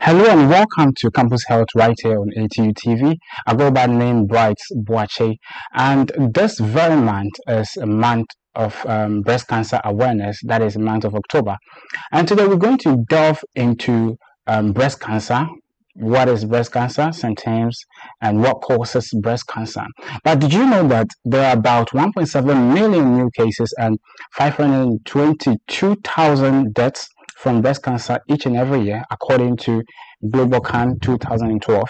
Hello and welcome to Campus Health right here on ATU TV. I go by the name Bright Boache, and this very month is a month of breast cancer awareness. That is the month of October. And today we're going to delve into breast cancer. What is breast cancer, symptoms, and what causes breast cancer? But did you know that there are about 1.7 million new cases and 522,000 deaths from breast cancer each and every year, according to GlobalCan 2012.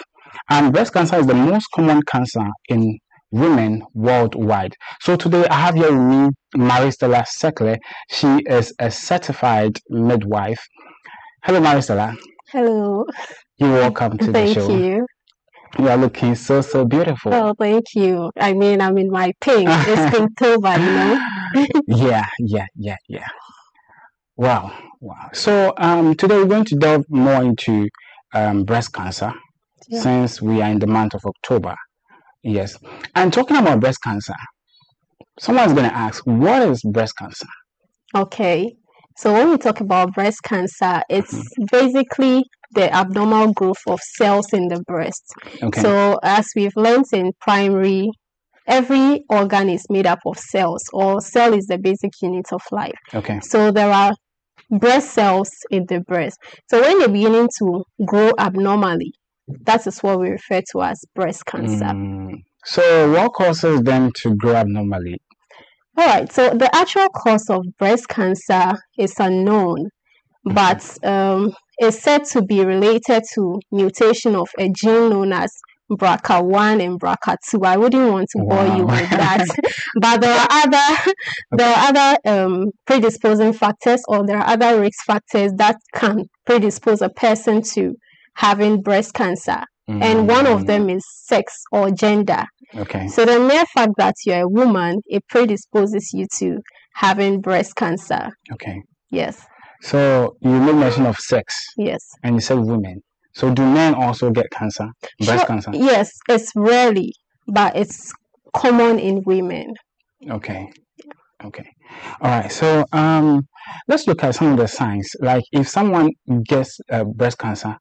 And breast cancer is the most common cancer in women worldwide. So today I have here with me Maristella Sekle. She is a certified midwife. Hello, Maristella. Hello. You're welcome to the show. Thank you. You are looking so beautiful. Oh, thank you. I mean, I'm in my pink. It's October, you know. Yeah. Wow. So today we're going to delve more into breast cancer, since we are in the month of October. Yes. And talking about breast cancer, someone's going to ask, what is breast cancer? Okay. So when we talk about breast cancer, it's basically the abnormal growth of cells in the breast. Okay. So as we've learned in primary, every organ is made up of cells, or cell is the basic unit of life. Okay. So there are breast cells in the breast. So when they're beginning to grow abnormally, that is what we refer to as breast cancer. So what causes them to grow abnormally? All right, so the actual cause of breast cancer is unknown, but it's said to be related to mutation of a gene known as BRCA1 and BRCA2. I wouldn't want to bore you with that, but there are other predisposing factors, or there are other risk factors that can predispose a person to having breast cancer. And one of them is sex or gender. Okay. So the mere fact that you're a woman, it predisposes you to having breast cancer. Okay. Yes. So you made mention of sex. Yes. And you said women. So do men also get cancer, breast cancer? Yes, it's rarely, but it's common in women. Okay. All right. So let's look at some of the signs. Like if someone gets breast cancer,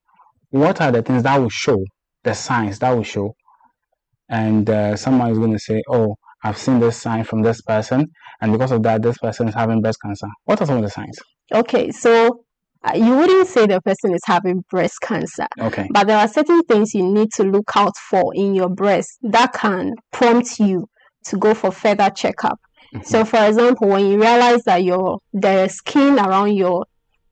what are the things that will show, the signs that will show? And someone is going to say, oh, I've seen this sign from this person, and because of that, this person is having breast cancer. What are some of the signs? Okay, so you wouldn't say the person is having breast cancer. Okay. But there are certain things you need to look out for in your breast that can prompt you to go for further checkup. So, for example, when you realize that the skin around your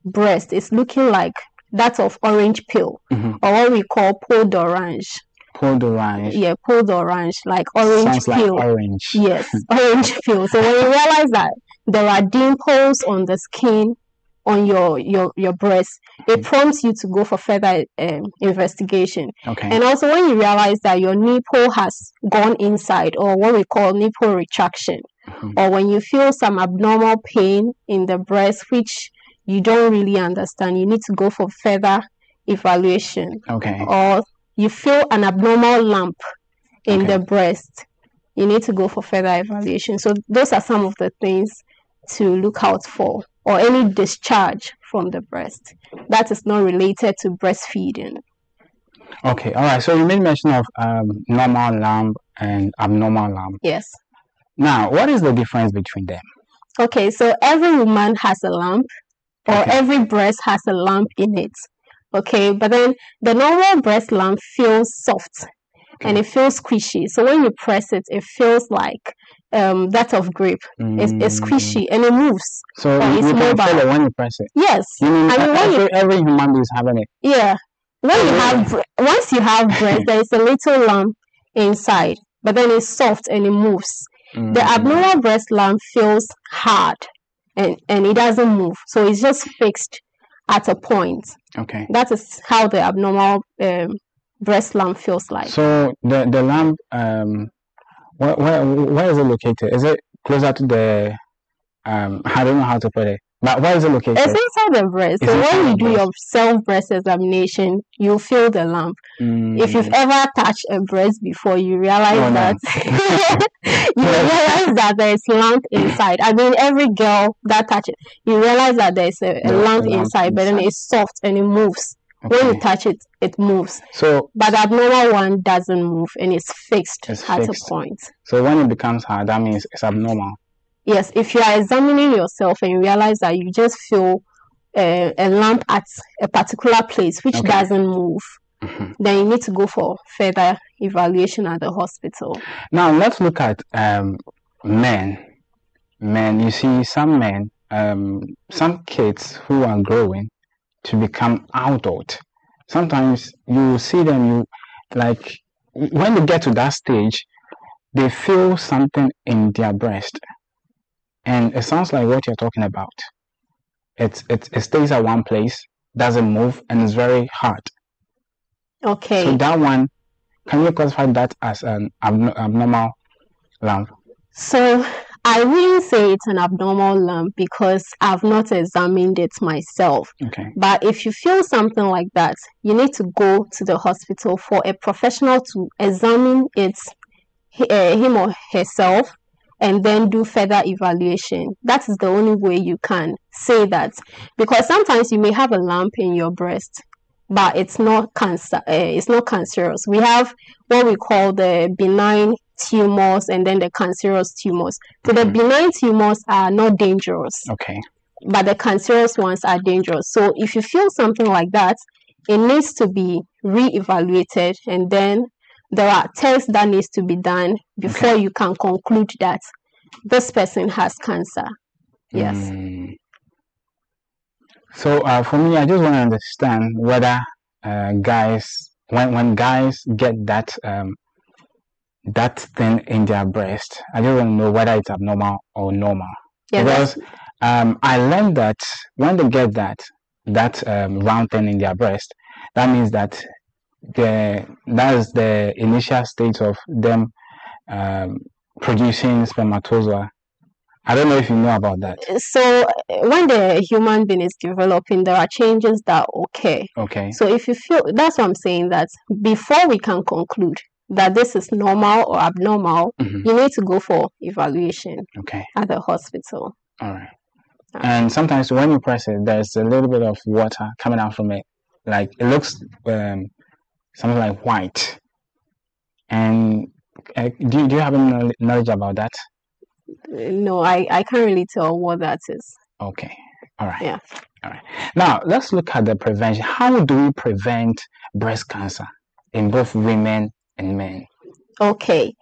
breast is looking like that of orange peel, or what we call peau d'orange. Peau d'orange. Yeah, peau d'orange, like orange Sounds peel. Like orange. Yes, orange peel. So when you realize that there are dimples on the skin on your breast, it prompts you to go for further investigation. Okay. And also when you realize that your nipple has gone inside, or what we call nipple retraction, or when you feel some abnormal pain in the breast, which you don't really understand, you need to go for further evaluation. Okay. Or you feel an abnormal lump in the breast, you need to go for further evaluation. So those are some of the things to look out for. Or any discharge from the breast that is not related to breastfeeding. Okay, all right. So you made mention of normal lump and abnormal lump. Yes. Now, what is the difference between them? Okay, so every woman has a lump, or every breast has a lump in it. Okay, but then the normal breast lump feels soft and it feels squishy. So when you press it, it feels like that of grape. It's squishy and it moves. So you can feel it when you press it. Yes. You mean every human being is having it? Yeah. Once you have breast, there is a little lump inside, but then it's soft and it moves. The abnormal breast lump feels hard and it doesn't move. So it's just fixed at a point. Okay. That is how the abnormal breast lump feels like. So the lump, where is it located? Is it closer to the I don't know how to put it, but where is it located? It's inside the breast. So when you do your self-breast examination, you'll feel the lump. If you've ever touched a breast before, you realize that there's lump inside. I mean, every girl that touches it, you realize that there's a lump inside, but then it's soft and it moves When you touch it, it moves. So, but the abnormal one doesn't move and it's fixed at a point. So when it becomes hard, that means it's abnormal. Yes, if you are examining yourself and you realize that you just feel a lump at a particular place which doesn't move, then you need to go for further evaluation at the hospital. Now let's look at men. You see some men, some kids who are growing to become adult. Sometimes you see them, like when they get to that stage, they feel something in their breast, and it sounds like what you're talking about. It stays at one place, doesn't move, and it's very hard. Okay. So that one, can you classify that as an abnormal lump? So I wouldn't say it's an abnormal lump because I've not examined it myself. Okay. But if you feel something like that, you need to go to the hospital for a professional to examine it, him or herself, and then do further evaluation. That is the only way you can say that. Because sometimes you may have a lump in your breast, but it's not cancer. It's not cancerous. We have what we call the benign tumors and then the cancerous tumors. So the benign tumors are not dangerous. Okay. But the cancerous ones are dangerous. So if you feel something like that, it needs to be re-evaluated, and then there are tests that needs to be done before you can conclude that this person has cancer. Yes. So for me, I just want to understand whether guys, when guys get that that thing in their breast, I just want to know whether it's abnormal or normal. Yeah, because I learned that when they get that round thing in their breast, that means that that's the initial stage of them producing spermatozoa. I don't know if you know about that. So when the human being is developing, there are changes that occur. Okay. So if you feel, that's what I'm saying, that before we can conclude that this is normal or abnormal, you need to go for evaluation at the hospital. All right. And sometimes when you press it, there's a little bit of water coming out from it. Like it looks something like white. And do you have any knowledge about that? No, I can't really tell what that is. Okay. All right. Yeah. All right. Now let's look at the prevention. How do we prevent breast cancer in both women and men? Okay.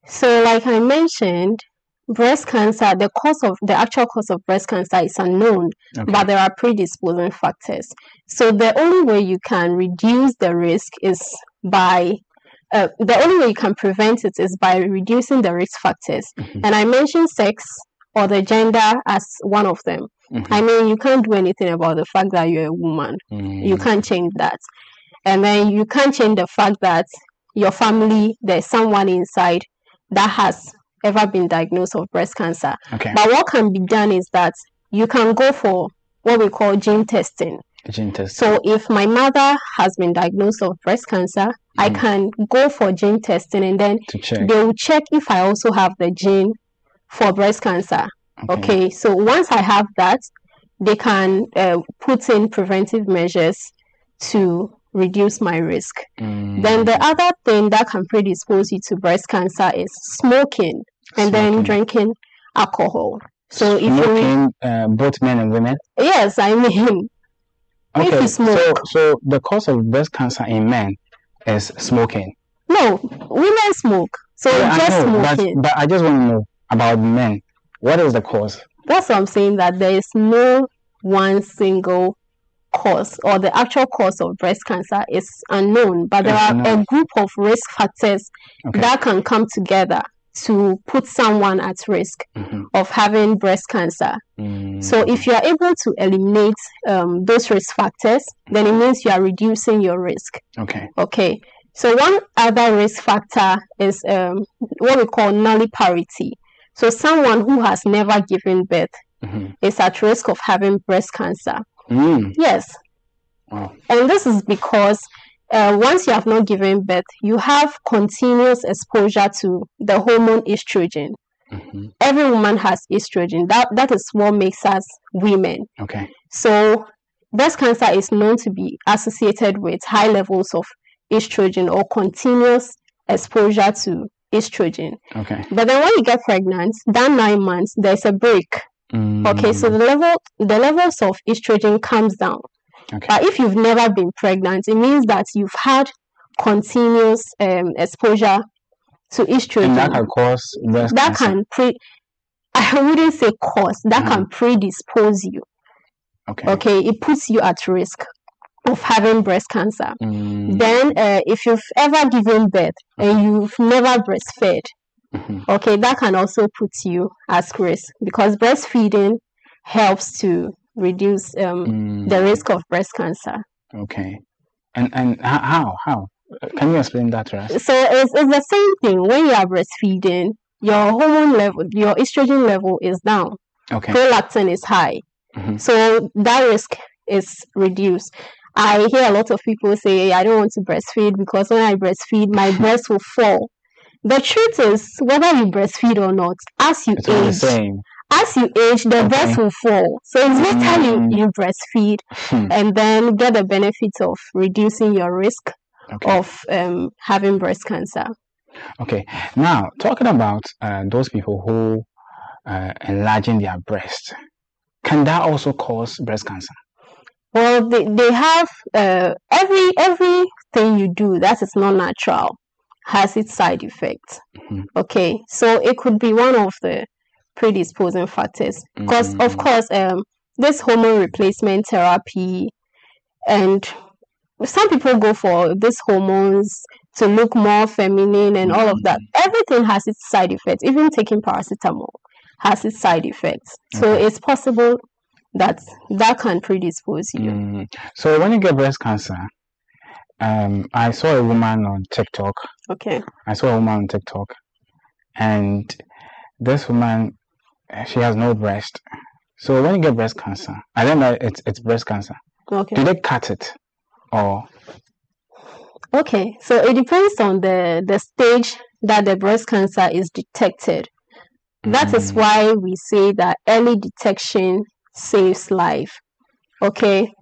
So like I mentioned, breast cancer, the actual cause of breast cancer is unknown, but there are predisposing factors. So the only way you can reduce the risk is by the only way you can prevent it is by reducing the risk factors. And I mentioned sex or the gender as one of them. I mean, you can't do anything about the fact that you're a woman. You can't change that. And then you can't change the fact that your family, there's someone inside that has ever been diagnosed with breast cancer. But what can be done is that you can go for what we call gene testing. So if my mother has been diagnosed with breast cancer, I can go for gene testing, and then they will check if I also have the gene for breast cancer. Okay, so once I have that, they can put in preventive measures to reduce my risk. Then the other thing that can predispose you to breast cancer is smoking and then drinking alcohol. So smoking, both men and women? Yes, I mean, if you smoke. So the cause of breast cancer in men is smoking? No, women smoke. So just smoking. But I just want to know about men. What is the cause? That's what I'm saying, that there is no one single cause, or the actual cause of breast cancer is unknown, but there are a group of risk factors that can come together to put someone at risk of having breast cancer. So if you are able to eliminate those risk factors, then it means you are reducing your risk. Okay. So one other risk factor is what we call nulliparity. So someone who has never given birth is at risk of having breast cancer. Yes. Wow. And this is because once you have not given birth, you have continuous exposure to the hormone estrogen. Every woman has estrogen. That is what makes us women. Okay. So breast cancer is known to be associated with high levels of estrogen or continuous exposure to estrogen. Okay. But then when you get pregnant, that 9 months, there's a break. Okay, so the levels of estrogen comes down. Okay. But if you've never been pregnant, it means that you've had continuous exposure to estrogen. And that can cause breast cancer. I wouldn't say cause, that can predispose you. Okay, it puts you at risk of having breast cancer. Then if you've ever given birth and you've never breastfed, okay, that can also put you at risk, because breastfeeding helps to reduce the risk of breast cancer. Okay. And how? Can you explain that to us? So it's the same thing. When you are breastfeeding, your hormone level, your estrogen level is down. Okay. Prolactin is high. So that risk is reduced. I hear a lot of people say, I don't want to breastfeed because when I breastfeed, my breast will fall. The truth is, whether you breastfeed or not, as you age, the breast will fall. So it's better you breastfeed and then get the benefit of reducing your risk of having breast cancer. Okay. Now, talking about those people who enlarging their breast, can that also cause breast cancer? Well, they have everything you do that is not natural has its side effects. Okay, so it could be one of the predisposing factors, because of course this hormone replacement therapy, and some people go for these hormones to look more feminine and all of that. Everything has its side effects. Even taking paracetamol has its side effects. So it's possible that can predispose you. So when you get breast cancer, I saw a woman on TikTok. Okay. I saw a woman on TikTok, and this woman, she has no breast. So when you get breast cancer, I don't know, it's breast cancer. Okay. Do they cut it or? Okay, so it depends on the stage that the breast cancer is detected. That is why we say that early detection saves life. Okay,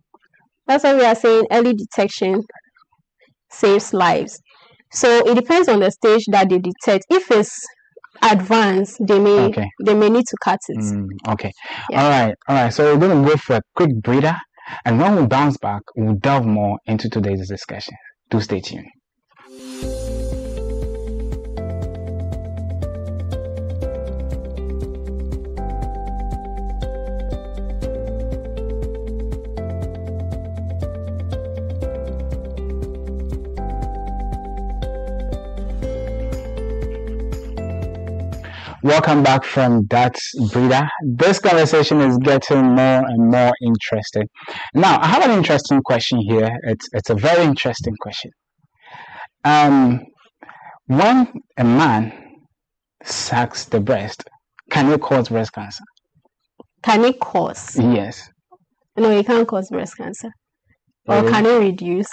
that's why we are saying early detection saves lives. So it depends on the stage that they detect. If it's advanced, they may need to cut it. Okay. Yeah. All right. So we're going to go for a quick breather, and when we bounce back, we'll delve more into today's discussion. Do stay tuned. Welcome back from that breather. This conversation is getting more and more interesting. Now, I have an interesting question here. It's a very interesting question. When a man sucks the breast, can it cause breast cancer? Can it cause? Yes. No, it can't cause breast cancer. Or can it reduce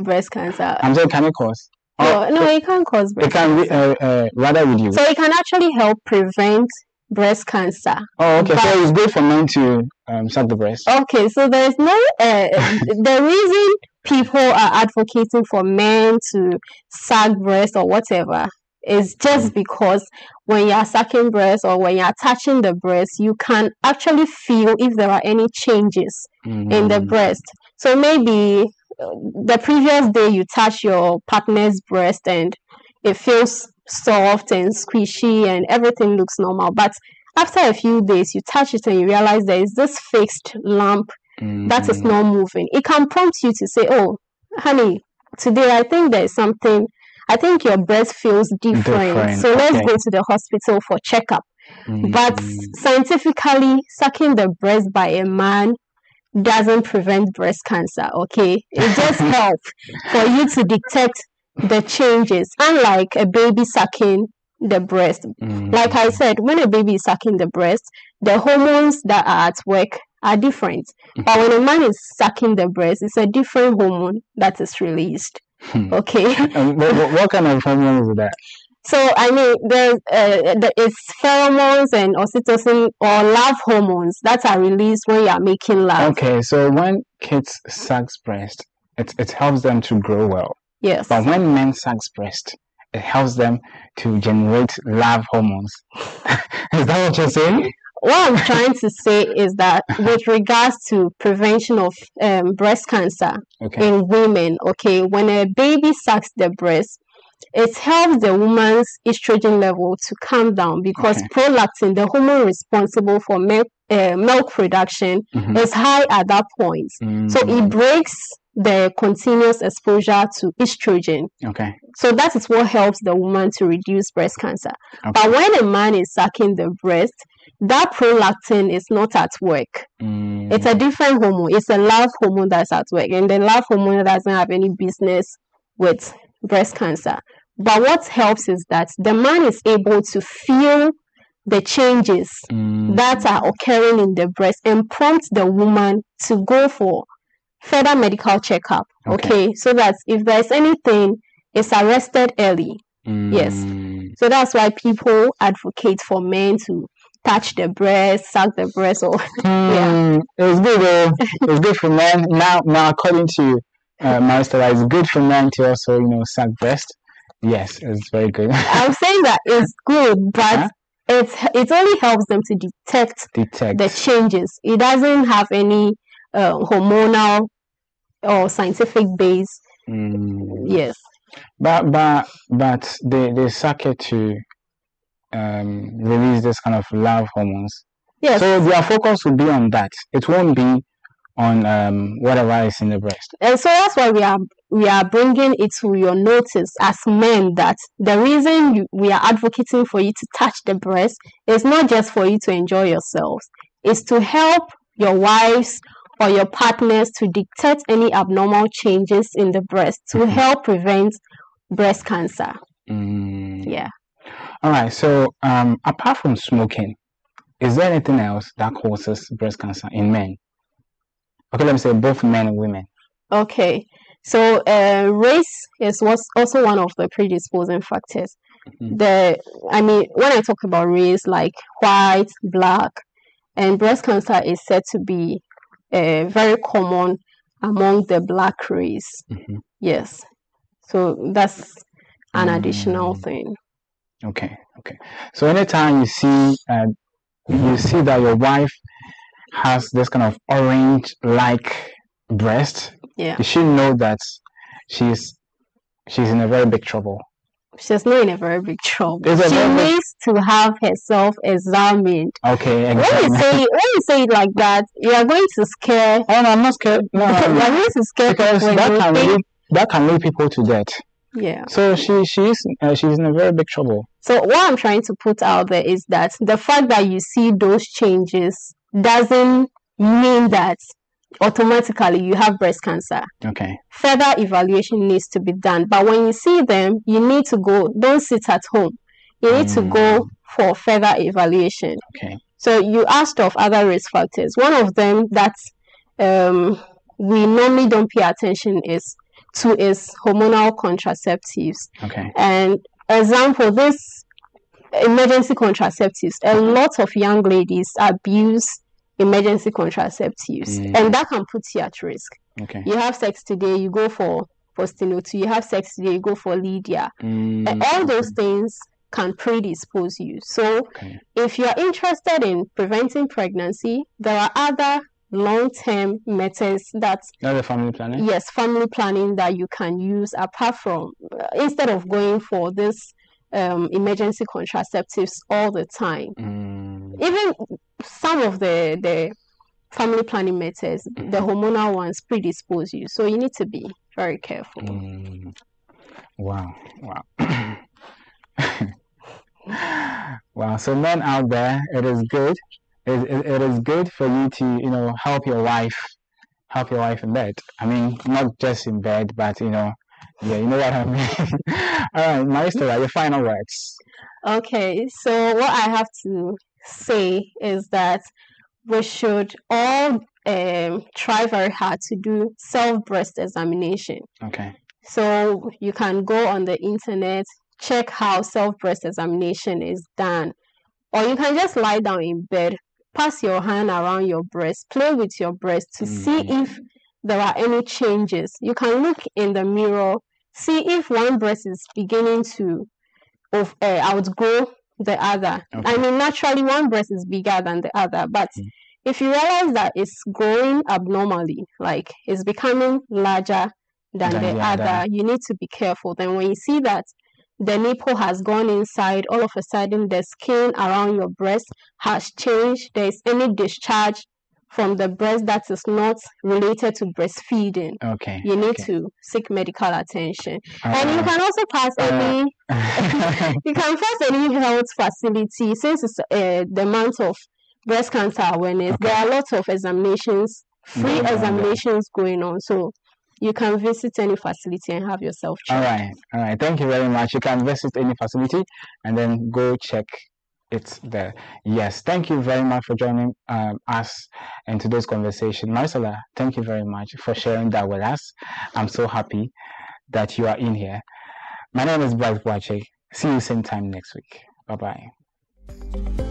breast cancer? I'm saying, can it cause? No, it can't cause breast cancer. It can rather reduce. So it can actually help prevent breast cancer. Oh, okay. So it's good for men to suck the breast. Okay, so there's no the reason people are advocating for men to suck breast or whatever is just because when you're sucking breast or when you're touching the breast, you can actually feel if there are any changes in the breast. So maybe the previous day you touch your partner's breast and it feels soft and squishy and everything looks normal, but after a few days you touch it and you realize there is this fixed lump that is not moving. It can prompt you to say, oh honey, today I think there's something, I think your breast feels different. So let's go to the hospital for checkup. But scientifically, sucking the breast by a man doesn't prevent breast cancer. Okay, it just helps for you to detect the changes, unlike a baby sucking the breast. Like I said, when a baby is sucking the breast, the hormones that are at work are different. But when a man is sucking the breast, it's a different hormone that is released. Okay. What kind of hormone is that? So I mean, it's pheromones and oxytocin or love hormones that are released when you are making love. Okay, so when kids suck breast, it helps them to grow well. Yes. But when men suck breast, it helps them to generate love hormones. Is that what you're saying? What I'm trying to say is that with regards to prevention of breast cancer in women, okay, when a baby sucks the breast, it helps the woman's estrogen level to calm down because prolactin, the hormone responsible for milk production, is high at that point. So it breaks the continuous exposure to estrogen. Okay. So that is what helps the woman to reduce breast cancer. But when a man is sucking the breast, that prolactin is not at work. It's a different hormone. It's a love hormone that's at work. And the love hormone doesn't have any business with breast cancer. But what helps is that the man is able to feel the changes that are occurring in the breast and prompt the woman to go for further medical checkup. Okay. So that if there's anything, it's arrested early. Yes. So that's why people advocate for men to touch the breast, suck the breast, or It's good. It's good for men. Now, according to Master, it's good for men to also, suck breast. Yes, it's very good. I'm saying that it's good, but it only helps them to detect the changes. It doesn't have any hormonal or scientific base. Yes. But they suck it to release this kind of love hormones. Yes. So their focus will be on that. It won't be on whatever is in the breast. And so that's why we are bringing it to your notice as men that the reason we are advocating for you to touch the breast is not just for you to enjoy yourselves. It's to help your wives or your partners to detect any abnormal changes in the breast to help prevent breast cancer. Yeah. All right. So apart from smoking, is there anything else that causes breast cancer in men? Okay, let me say both men and women. Okay. So race is also one of the predisposing factors. When I talk about race, like white, black, and breast cancer is said to be very common among the black race. Yes. So that's an additional thing. Okay. So anytime you see that your wife has this kind of orange-like breast, you should know that she's in a very big trouble. She's not in a very big trouble. She needs to have herself examined. Okay, exactly. When you say it like that, you are going to scare. Oh no, I'm not scared. No, you are going to scare because that can lead people to death. Yeah. So she's in a very big trouble. So what I'm trying to put out there is that the fact that you see those changes doesn't mean that automatically you have breast cancer. Okay. Further evaluation needs to be done. But when you see them, you need to go. Don't sit at home. You need to go for further evaluation. Okay. So you asked of other risk factors. One of them that we normally don't pay attention is hormonal contraceptives. Okay. And example, this emergency contraceptives. A lot of young ladies abuse emergency contraceptives, and that can put you at risk. Okay. You have sex today, you go for Postino2. You have sex today, you go for Lydia. And all those things can predispose you. So if you're interested in preventing pregnancy, there are other long-term methods that's family planning. Yes, family planning that you can use apart from instead of going for this emergency contraceptives all the time. Even some of the family planning methods, the hormonal ones, predispose you, so you need to be very careful. Wow. Wow. So men out there, it is good. It is good for you to help your wife in bed. I mean, not just in bed, but you know what I mean. All right, Marisol, your final words. Okay, so what I have to say is that we should all try very hard to do self-breast examination. Okay. So you can go on the internet, check how self-breast examination is done, or you can just lie down in bed, pass your hand around your breast, play with your breast to see if there are any changes. You can look in the mirror, see if one breast is beginning to outgrow the other. Okay. I mean, naturally, one breast is bigger than the other, but if you realize that it's growing abnormally, like it's becoming larger than the other, you need to be careful. Then when you see that the nipple has gone inside, all of a sudden the skin around your breast has changed, there's any discharge from the breast that is not related to breastfeeding, you need to seek medical attention. And you can also pass any you can pass any health facility. Since it's the month of breast cancer awareness, there are lots of examinations, free examinations going on, so you can visit any facility and have yourself checked. All right, thank you very much. You can visit any facility and then go check it's there. Yes, thank you very much for joining us in today's conversation. Marisela, thank you very much for sharing that with us. I'm so happy that you are in here. My name is Bright Boache. See you same time next week. Bye-bye.